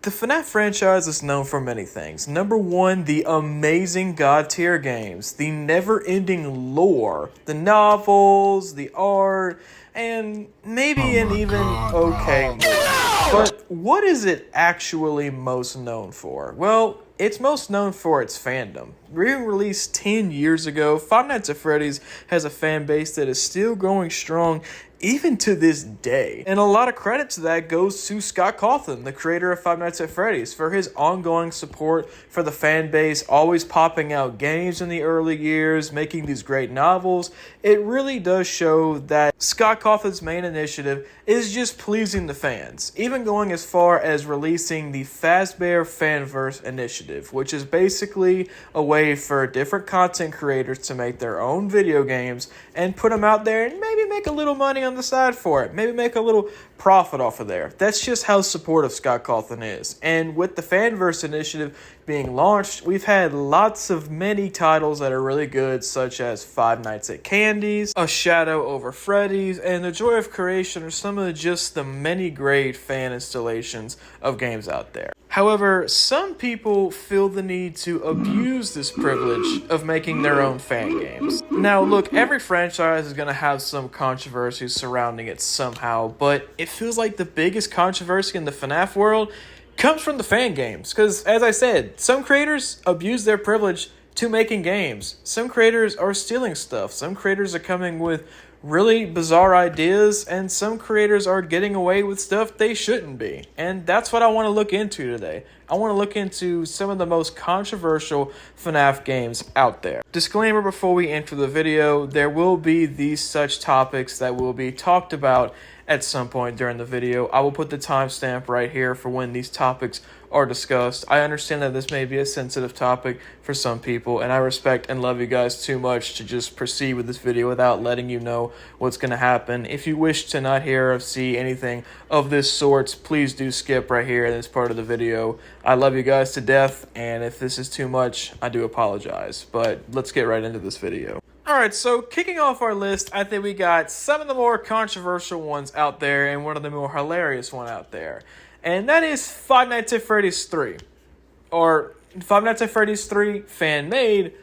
The FNAF franchise is known for many things. Number one, the amazing God tier games, the never-ending lore, the novels, the art, and maybe an even okay movie. But what is it actually most known for? Well, it's most known for its fandom. Re-released 10 years ago, Five Nights at Freddy's has a fan base that is still growing strong even to this day. And a lot of credit to that goes to Scott Cawthon, the creator of Five Nights at Freddy's, for his ongoing support for the fan base, always popping out games in the early years, making these great novels. It really does show that Scott Cawthon's main initiative is just pleasing the fans, even going as far as releasing the Fazbear Fanverse initiative, which is basically a way for different content creators to make their own video games and put them out there and maybe make a little money on the side for it, maybe make a little profit off of there. That's just how supportive Scott Cawthon is. And with the Fanverse initiative being launched, we've had lots of many titles that are really good, such as Five Nights at Candy's, A Shadow Over Freddy's, and The Joy of Creation are some of just the many great fan installations of games out there. However, some people feel the need to abuse this privilege of making their own fan games. Now, look, every franchise is going to have some controversy surrounding it somehow, but it feels like the biggest controversy in the FNAF world comes from the fan games. Because, as I said, some creators abuse their privilege to making games. Some creators are stealing stuff. Some creators are coming with really bizarre ideas, and some creators are getting away with stuff they shouldn't be. And that's what I want to look into today. I want to look into some of the most controversial FNAF games out there. Disclaimer before we enter the video, there will be these such topics that will be talked about at some point during the video. I will put the timestamp right here for when these topics are discussed. I understand that this may be a sensitive topic for some people, and I respect and love you guys too much to just proceed with this video without letting you know what's going to happen. If you wish to not hear or see anything of this sort, please do skip right here in this part of the video. I love you guys to death, and if this is too much, I do apologize. But let's get right into this video. Alright, so kicking off our list, I think we got some of the more controversial ones out there and one of the more hilarious one out there. And that is Five Nights at Freddy's 3. Or Five Nights at Freddy's 3 fan-made,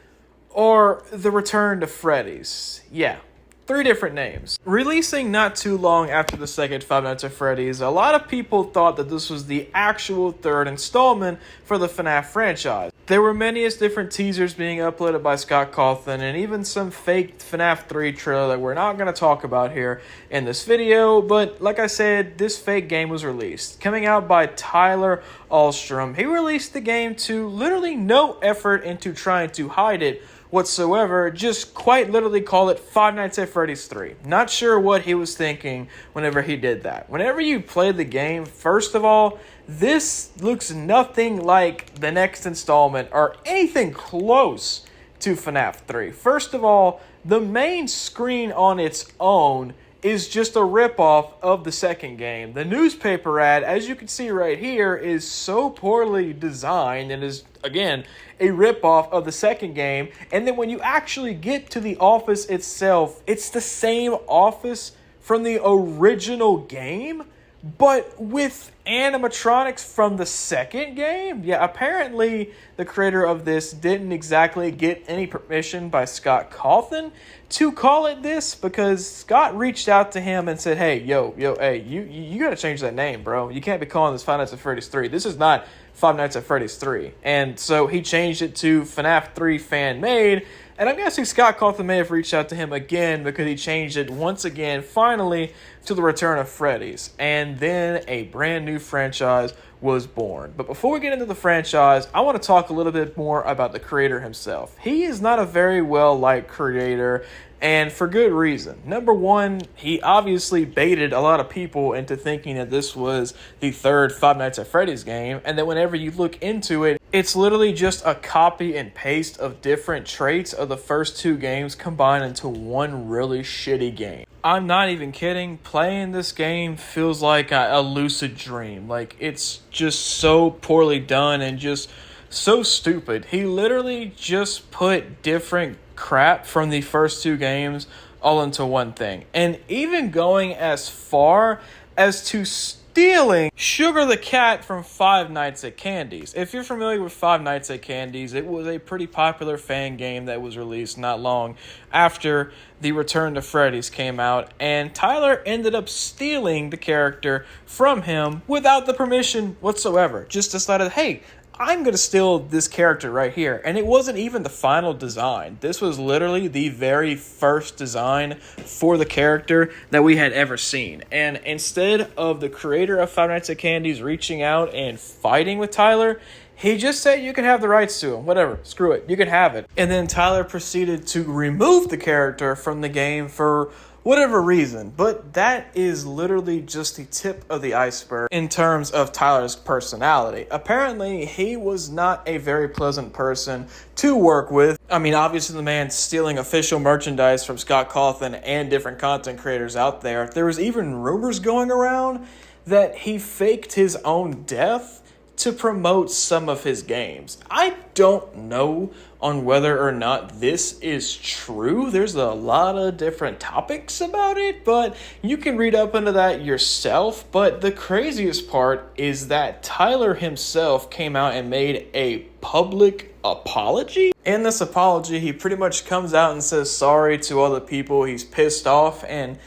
or The Return to Freddy's. Yeah, 3 different names. Releasing not too long after the second Five Nights at Freddy's, a lot of people thought that this was the actual third installment for the FNAF franchise. There were many different teasers being uploaded by Scott Cawthon, and even some fake FNAF 3 trailer that we're not going to talk about here in this video, but like I said, this fake game was released. Coming out by Tyler Ahlstrom, he released the game to literally no effort into trying to hide it whatsoever, just quite literally call it Five Nights at Freddy's 3. Not sure what he was thinking whenever he did that. Whenever you play the game, first of all, this looks nothing like the next installment or anything close to FNAF 3. First of all, the main screen on its own is just a ripoff of the second game. The newspaper ad, as you can see right here, is so poorly designed and is, again, a ripoff of the second game. And then when you actually get to the office itself, it's the same office from the original game, but with animatronics from the second game? Yeah, apparently the creator of this didn't exactly get any permission by Scott Cawthon to call it this, because Scott reached out to him and said, hey, hey, you gotta change that name, bro. You can't be calling this Five Nights at Freddy's 3. This is not Five Nights at Freddy's 3. And so he changed it to FNAF 3 Fan Made. And I'm guessing Scott Cawthon may have reached out to him again because he changed it once again, finally, to The Return of Freddy's. And then a brand new franchise was born. But before we get into the franchise, I want to talk a little bit more about the creator himself. He is not a very well-liked creator, and for good reason. Number one, he obviously baited a lot of people into thinking that this was the third Five Nights at Freddy's game, and that whenever you look into it, it's literally just a copy and paste of different traits of the first 2 games combined into one really shitty game. I'm not even kidding. Playing this game feels like a lucid dream. Like, it's just so poorly done and just so stupid. He literally just put different crap from the first 2 games all into one thing. And even going as far as to stealing Sugar the Cat from Five Nights at Candy's. If you're familiar with Five Nights at Candy's, it was a pretty popular fan game that was released not long after the Return to Freddy's came out, and Tyler ended up stealing the character from him without the permission whatsoever. Just decided, hey, I'm going to steal this character right here. And it wasn't even the final design. This was literally the very first design for the character that we had ever seen. And instead of the creator of Five Nights at Candy's reaching out and fighting with Tyler, he just said, you can have the rights to him. Whatever. Screw it. You can have it. And then Tyler proceeded to remove the character from the game for whatever reason. But that is literally just the tip of the iceberg in terms of Tyler's personality. Apparently, he was not a very pleasant person to work with. I mean, obviously the man stealing official merchandise from Scott Cawthon and different content creators out there. There was even rumors going around that he faked his own death to promote some of his games. I don't know on whether or not this is true. There's a lot of different topics about it, but you can read up into that yourself. But the craziest part is that Tyler himself came out and made a public apology. In this apology, he pretty much comes out and says sorry to all the people he's pissed off, and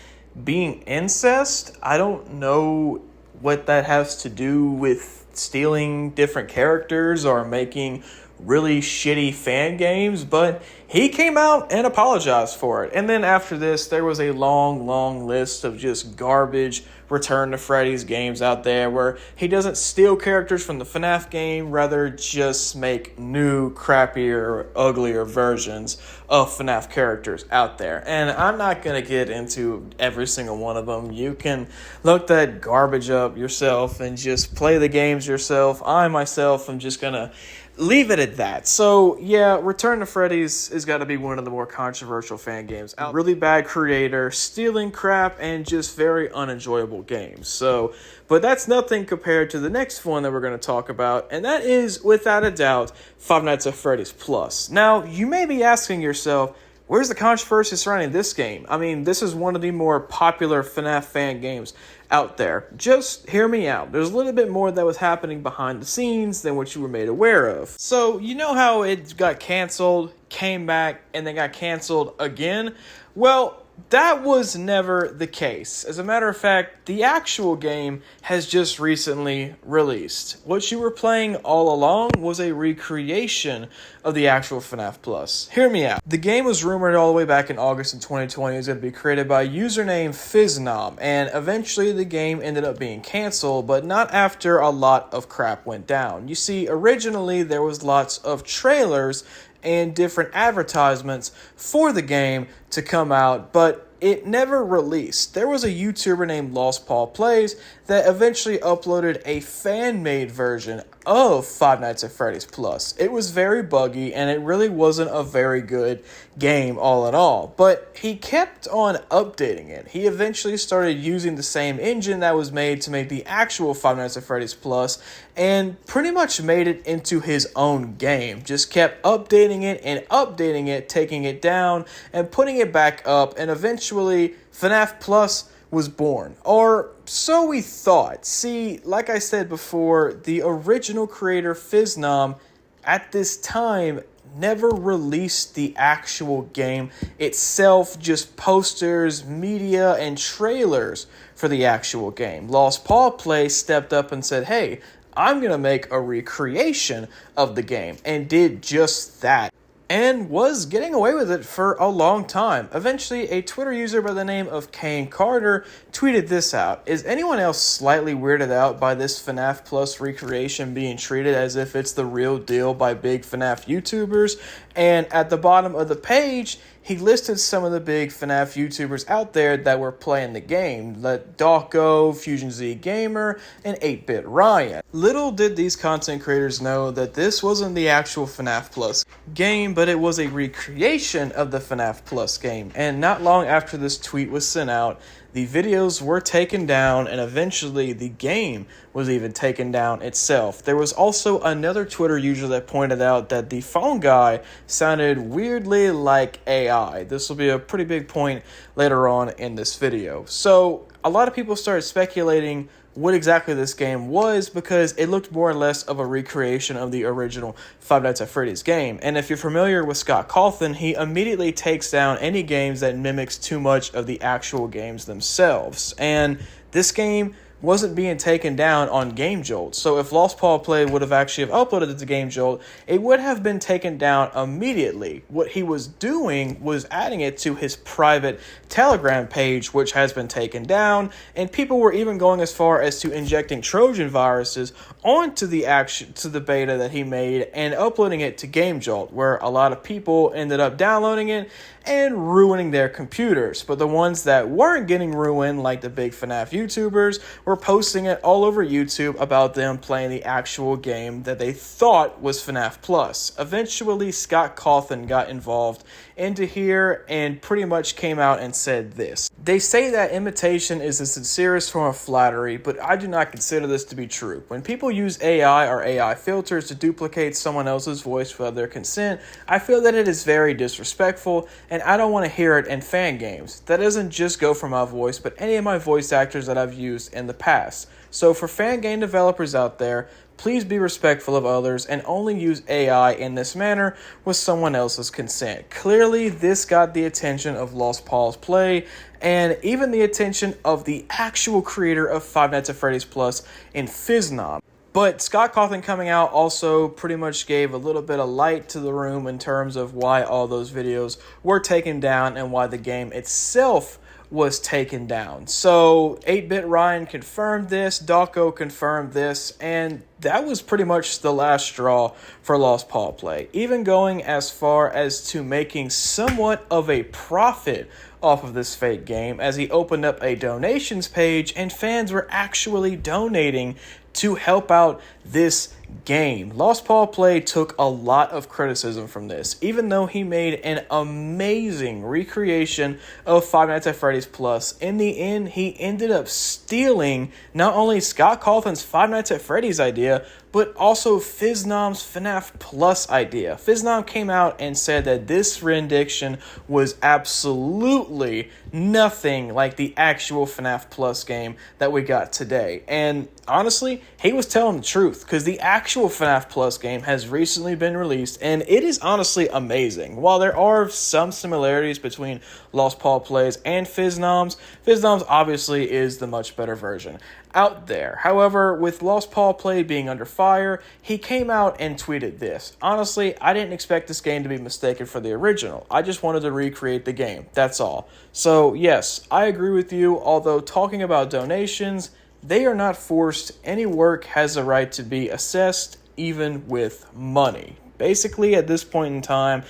being incest, I don't know what that has to do with stealing different characters or making really shitty fan games, but he came out and apologized for it. And then after this, there was a long list of just garbage Return to Freddy's games out there where he doesn't steal characters from the FNAF game, rather just make new, crappier, uglier versions of FNAF characters out there. And I'm not going to get into every single one of them. You can look that garbage up yourself and just play the games yourself. I myself am just going to leave it at that. So yeah, Return to Freddy's has got to be one of the more controversial fan games out. Really bad creator, stealing crap, and just very unenjoyable games. So, but that's nothing compared to the next one that we're going to talk about, and that is, without a doubt, Five Nights at Freddy's Plus. Now, you may be asking yourself, where's the controversy surrounding this game? I mean, this is one of the more popular FNAF fan games out there. Just hear me out. There's a little bit more that was happening behind the scenes than what you were made aware of. So, you know how it got canceled, came back, and then got canceled again? Well, that was never the case. As a matter of fact, the actual game has just recently released. What you were playing all along was a recreation of the actual FNAF Plus. Hear me out. The game was rumored all the way back in August in 2020 it was going to be created by username Fnaf, and eventually the game ended up being canceled, but not after a lot of crap went down. You see, originally there was lots of trailers and different advertisements for the game to come out, but it never released. There was a YouTuber named Lost Paul Plays that eventually uploaded a fan-made version of Five Nights at Freddy's Plus. It was very buggy, and it really wasn't a very good game all in all. But he kept on updating it. He eventually started using the same engine that was made to make the actual Five Nights at Freddy's Plus, and pretty much made it into his own game. Just kept updating it, taking it down, and putting it back up, and eventually FNAF Plus was born. Or so we thought. See, like I said before, the original creator Fnaf at this time never released the actual game itself, just posters, media, and trailers for the actual game. Lost Paul Play stepped up and said, hey, I'm going to make a recreation of the game, and did just that. And was getting away with it for a long time. Eventually, a Twitter user by the name of Kane Carter tweeted this out. Is anyone else slightly weirded out by this FNAF Plus recreation being treated as if it's the real deal by big FNAF YouTubers? And at the bottom of the page, he listed some of the big FNAF YouTubers out there that were playing the game. Let Dawko, Fusion Z Gamer, and 8-Bit Ryan. Little did these content creators know that this wasn't the actual FNAF Plus game, but it was a recreation of the FNAF Plus game. And not long after this tweet was sent out, the videos were taken down, and eventually the game was even taken down itself. There was also another Twitter user that pointed out that the phone guy sounded weirdly like AI. This will be a pretty big point later on in this video. So a lot of people started speculating what exactly this game was because it looked more or less of a recreation of the original Five Nights at Freddy's game. And if you're familiar with Scott Cawthon, he immediately takes down any games that mimics too much of the actual games themselves. And this game wasn't being taken down on Game Jolt. So if Lost Paul Play would have actually have uploaded it to Game Jolt, it would have been taken down immediately. What he was doing was adding it to his private Telegram page, which has been taken down, and people were even going as far as to injecting Trojan viruses onto the beta that he made and uploading it to Game Jolt, where a lot of people ended up downloading it and ruining their computers. But the ones that weren't getting ruined, like the big FNAF YouTubers, were posting it all over YouTube about them playing the actual game that they thought was Fnaf Plus. Eventually, Scott Cawthon got involved into here and pretty much came out and said this. They say that imitation is the sincerest form of flattery, but I do not consider this to be true. When people use AI or AI filters to duplicate someone else's voice without their consent, I feel that it is very disrespectful, and I don't want to hear it in fan games. That doesn't just go for my voice, but any of my voice actors that I've used in the past. So for fan game developers out there, please be respectful of others and only use AI in this manner with someone else's consent. Clearly, this got the attention of Lost Paul's Play and even the attention of the actual creator of Five Nights at Freddy's Plus in Fnaf. But Scott Cawthon coming out also pretty much gave a little bit of light to the room in terms of why all those videos were taken down and why the game itself was taken down. So 8-Bit Ryan confirmed this, Dawko confirmed this, and that was pretty much the last straw for Lost Paul Play. Even going as far as to making somewhat of a profit off of this fake game, as he opened up a donations page and fans were actually donating to help out this game. Lost Paul Play took a lot of criticism from this, even though he made an amazing recreation of Five Nights at Freddy's Plus. In the end, he ended up stealing not only Scott Cawthon's Five Nights at Freddy's idea, but also Fnaf's Fnaf Plus idea. Fnaf came out and said that this rendition was absolutely nothing like the actual Fnaf Plus game that we got today. And honestly, he was telling the truth, because the actual Fnaf Plus game has recently been released, and it is honestly amazing. While there are some similarities between Lost Paul Plays and Fnaf's obviously is the much better version out there. However, with Lost Paul Play being under fire, he came out and tweeted this. Honestly, I didn't expect this game to be mistaken for the original. I just wanted to recreate the game. That's all. So yes, I agree with you, although talking about donations, they are not forced. Any work has a right to be assessed, even with money. Basically, at this point in time,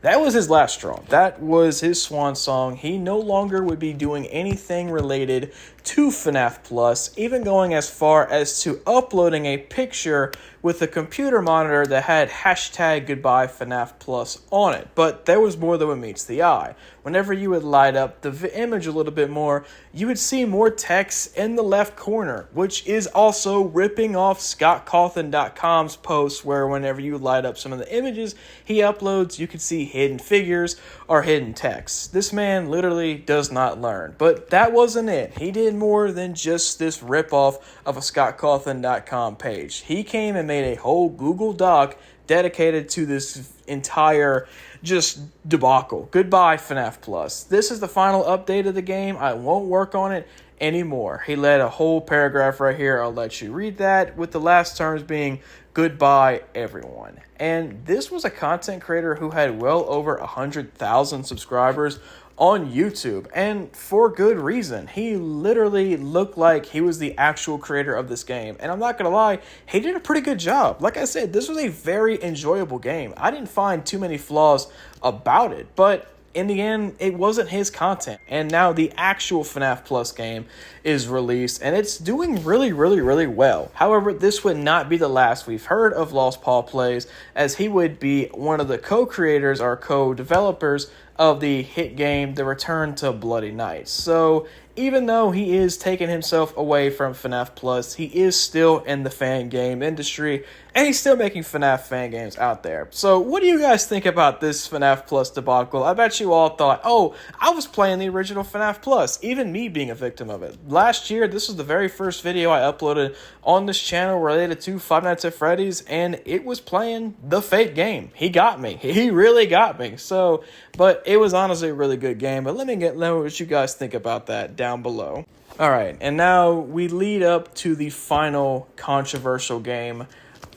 that was his last straw. That was his swan song. He no longer would be doing anything related to Fnaf Plus, even going as far as to uploading a picture with a computer monitor that had hashtag goodbye Fnaf Plus on it. But there was more than what meets the eye. Whenever you would light up the image a little bit more, you would see more text in the left corner, which is also ripping off ScottCawthon.com's post, where whenever you light up some of the images he uploads, you could see hidden figures or hidden text. This man literally does not learn. But that wasn't it. He did more than just this ripoff of a ScottCawthon.com page. He came and made a whole Google Doc dedicated to this entire just debacle. Goodbye, Fnaf Plus. This is the final update of the game. I won't work on it anymore. He led a whole paragraph right here. I'll let you read that, with the last terms being goodbye, everyone. And this was a content creator who had well over 100,000 subscribers on YouTube, and for good reason. He literally looked like he was the actual creator of this game, and I'm not gonna lie, he did a pretty good job. Like I said, this was a very enjoyable game. I didn't find too many flaws about it, but in the end, it wasn't his content. And now the actual Fnaf Plus game is released, and it's doing really, really, really well. However, this would not be the last we've heard of Lost Paul Plays, as he would be one of the co-creators or co-developers of the hit game, The Return to Bloody Nights. So even though he is taking himself away from FNAF Plus, he is still in the fan game industry, and he's still making FNAF fan games out there. So what do you guys think about this FNAF Plus debacle? I bet you all thought, oh, I was playing the original FNAF Plus, even me being a victim of it. Last year, this was the very first video I uploaded on this channel related to Five Nights at Freddy's, and it was playing the fake game. He got me. He really got me. So, but it was honestly a really good game. But let me know what you guys think about that down below. Alright, and now we lead up to the final controversial game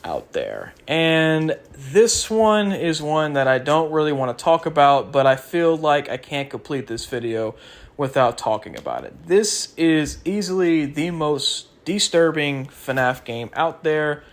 out there. And this one is one that I don't really want to talk about, but I feel like I can't complete this video without talking about it. This is easily the most disturbing FNAF game out there,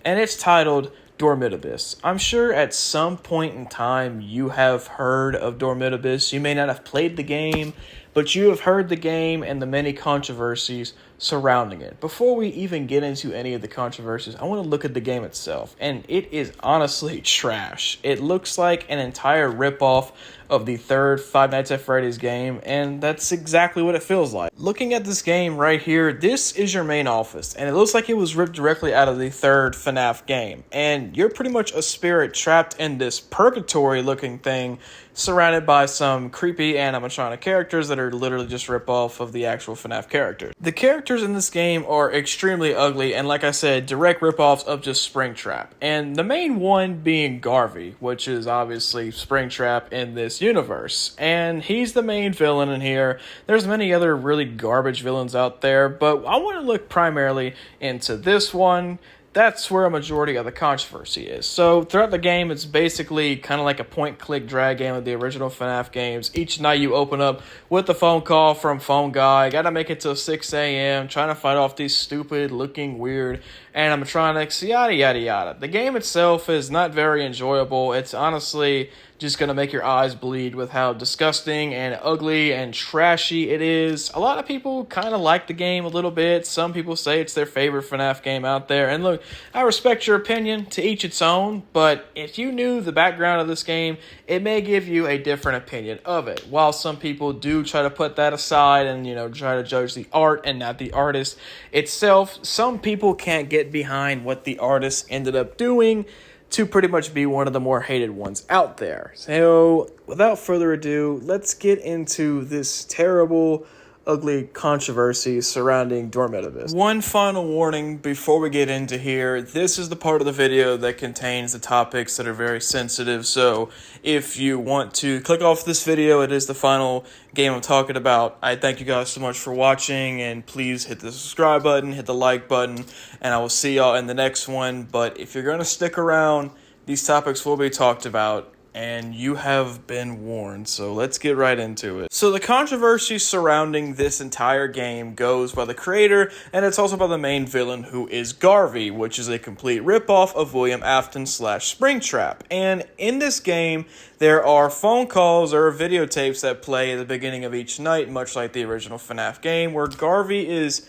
and it's titled Dormitabis. I'm sure at some point in time you have heard of Dormitabis. You may not have played the game, but you have heard the game and the many controversies surrounding it. Before we even get into any of the controversies, I want to look at the game itself, and it is honestly trash. It looks like an entire ripoff of the third Five Nights at Freddy's game, and that's exactly what it feels like. Looking at this game right here, this is your main office, and it looks like it was ripped directly out of the third FNAF game, and you're pretty much a spirit trapped in this purgatory looking thing, surrounded by some creepy animatronic characters that are literally just rip-off of the actual FNAF characters. The characters in this game are extremely ugly, and like I said, direct rip-offs of just Springtrap. And the main one being Garvey, which is obviously Springtrap in this universe. And he's the main villain in here. There's many other really garbage villains out there, but I want to look primarily into this one. That's where a majority of the controversy is. So throughout the game, it's basically kind of like a point-click drag game of the original FNAF games. Each night you open up with a phone call from phone guy. Gotta make it till 6 a.m. trying to fight off these stupid-looking, weird animatronics, yada, yada, yada. The game itself is not very enjoyable. It's honestly just going to make your eyes bleed with how disgusting and ugly and trashy it is. A lot of people kind of like the game a little bit. Some people say it's their favorite FNAF game out there. And look, I respect your opinion, to each its own, but if you knew the background of this game, it may give you a different opinion of it. While some people do try to put that aside and, try to judge the art and not the artist itself, some people can't get behind what the artist ended up doing to pretty much be one of the more hated ones out there. So, without further ado, let's get into this terrible, ugly controversy surrounding Dormitabis. One final warning before we get into here. This is the part of the video that contains the topics that are very sensitive, so if you want to click off this video, it is the final game I'm talking about. I thank you guys so much for watching, and please hit the subscribe button, hit the like button, and I will see y'all in the next one. But if you're going to stick around, these topics will be talked about, and you have been warned, so let's get right into it. So the controversy surrounding this entire game goes by the creator, and it's also by the main villain, who is Garvey, which is a complete ripoff of William Afton / Springtrap. And in this game, there are phone calls or videotapes that play at the beginning of each night, much like the original FNAF game, where Garvey is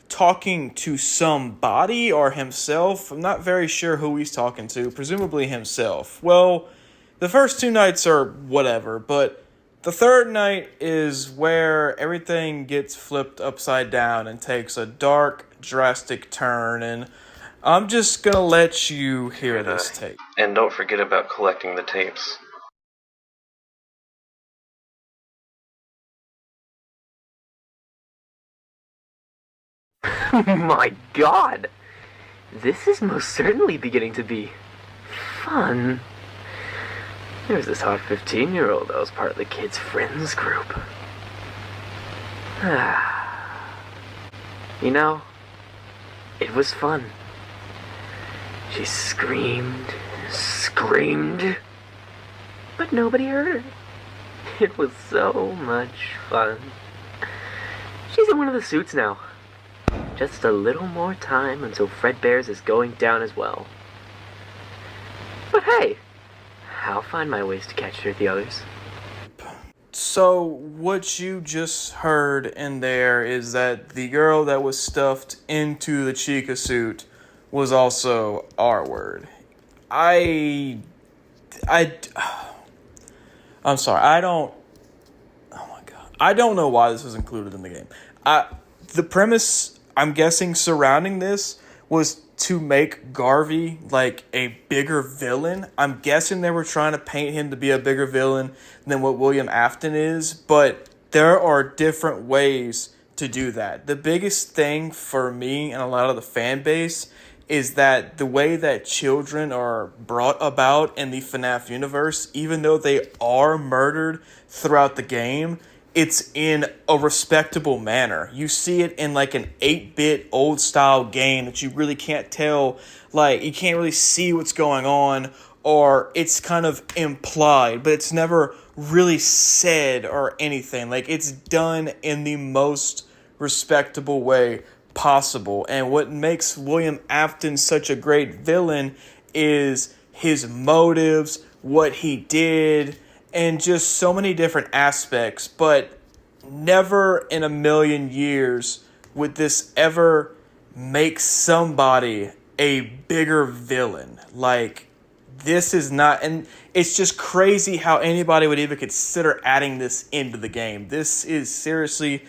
talking to somebody or himself. I'm not very sure who he's talking to, presumably himself. Well, the first two nights are whatever, but the third night is where everything gets flipped upside down and takes a dark, drastic turn, and I'm just gonna let you hear this tape. And don't forget about collecting the tapes. My God! This is most certainly beginning to be fun. There's this hot 15-year-old that was part of the kids' friends group. It was fun. She screamed, but nobody heard her. It was so much fun. She's in one of the suits now. Just a little more time until Fredbear's is going down as well. But hey, I'll find my ways to catch her at the others. So what you just heard in there is that the girl that was stuffed into the Chica suit was also R-word. I'm sorry, oh my god. I don't know why this was included in the game. The premise, I'm guessing, surrounding this was to make Garvey like a bigger villain. I'm guessing they were trying to paint him to be a bigger villain than what William Afton is, but there are different ways to do that. The biggest thing for me and a lot of the fan base is that the way that children are brought about in the FNAF universe, even though they are murdered throughout the game, it's in a respectable manner. You see it in like an 8-bit old style game that you really can't tell, like you can't really see what's going on, or it's kind of implied, but it's never really said or anything. Like, it's done in the most respectable way possible. And what makes William Afton such a great villain is his motives, what he did, and just so many different aspects. But never in a million years would this ever make somebody a bigger villain. Like, this is not, and it's just crazy how anybody would even consider adding this into the game. This is seriously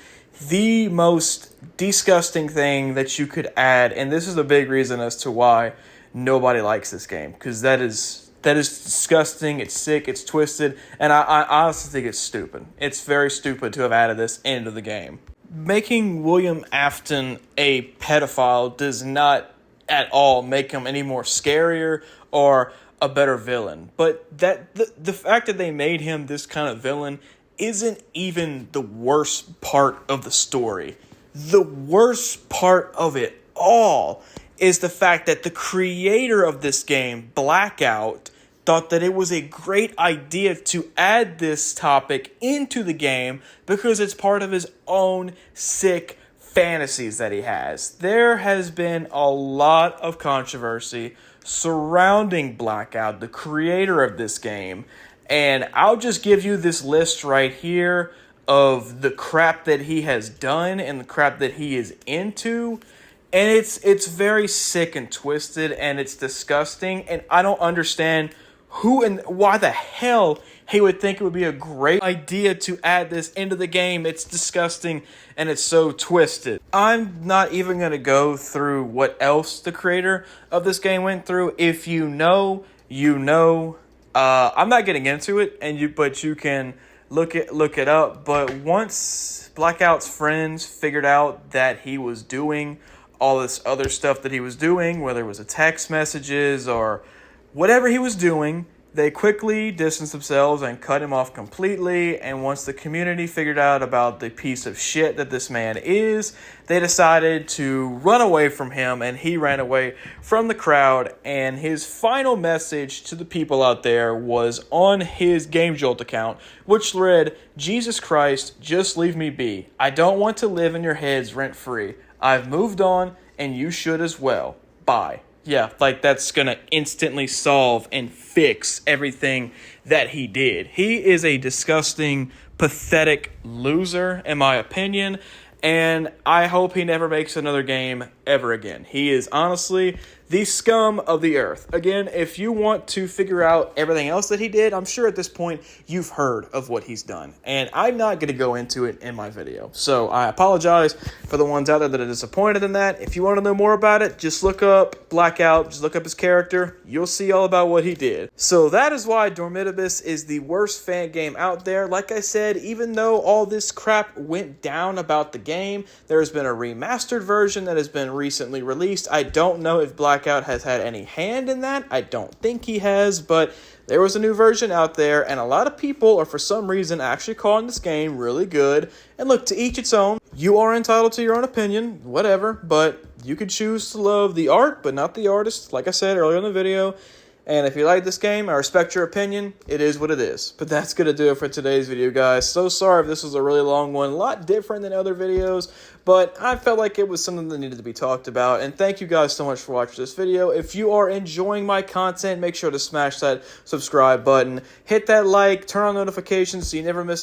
the most disgusting thing that you could add, and this is a big reason as to why nobody likes this game, because that is disgusting, it's sick, it's twisted, and I honestly think it's stupid. It's very stupid to have added this into the game. Making William Afton a pedophile does not at all make him any more scarier or a better villain. But that the fact that they made him this kind of villain isn't even the worst part of the story. The worst part of it all is the fact that the creator of this game, Blackout, thought that it was a great idea to add this topic into the game because it's part of his own sick fantasies that he has. There has been a lot of controversy surrounding Blackout, the creator of this game, and I'll just give you this list right here of the crap that he has done and the crap that he is into. And it's very sick and twisted, and it's disgusting, and I don't understand who and why the hell he would think it would be a great idea to add this into the game. It's disgusting, and it's so twisted. I'm not even going to go through what else the creator of this game went through. If you know, you know. I'm not getting into it, but you can look it up. But once Blackout's friends figured out that he was doing all this other stuff that he was doing, whether it was a text messages or whatever he was doing, they quickly distanced themselves and cut him off completely. And once the community figured out about the piece of shit that this man is, they decided to run away from him, and he ran away from the crowd. And his final message to the people out there was on his Game Jolt account, which read, "Jesus Christ, just leave me be. I don't want to live in your heads rent-free. I've moved on, and you should as well. Bye." Yeah, like that's going to instantly solve and fix everything that he did. He is a disgusting, pathetic loser, in my opinion, and I hope he never makes another game ever again. He is honestly the scum of the earth. Again, if you want to figure out everything else that he did, I'm sure at this point you've heard of what he's done, and I'm not going to go into it in my video. So I apologize for the ones out there that are disappointed in that. If you want to know more about it, just look up Blackout, just look up his character. You'll see all about what he did. So that is why Dormitabis is the worst fan game out there. Like I said, even though all this crap went down about the game, there's been a remastered version that has been recently released. I don't know if Blackout has had any hand in that. I don't think he has, but there was a new version out there, and a lot of people are for some reason actually calling this game really good. And look, to each its own. You are entitled to your own opinion, whatever, but you could choose to love the art, but not the artist, like I said earlier in the video. And if you like this game, I respect your opinion. It is what it is. But that's going to do it for today's video, guys. So sorry if this was a really long one. A lot different than other videos. But I felt like it was something that needed to be talked about. And thank you guys so much for watching this video. If you are enjoying my content, make sure to smash that subscribe button. Hit that like. Turn on notifications so you never miss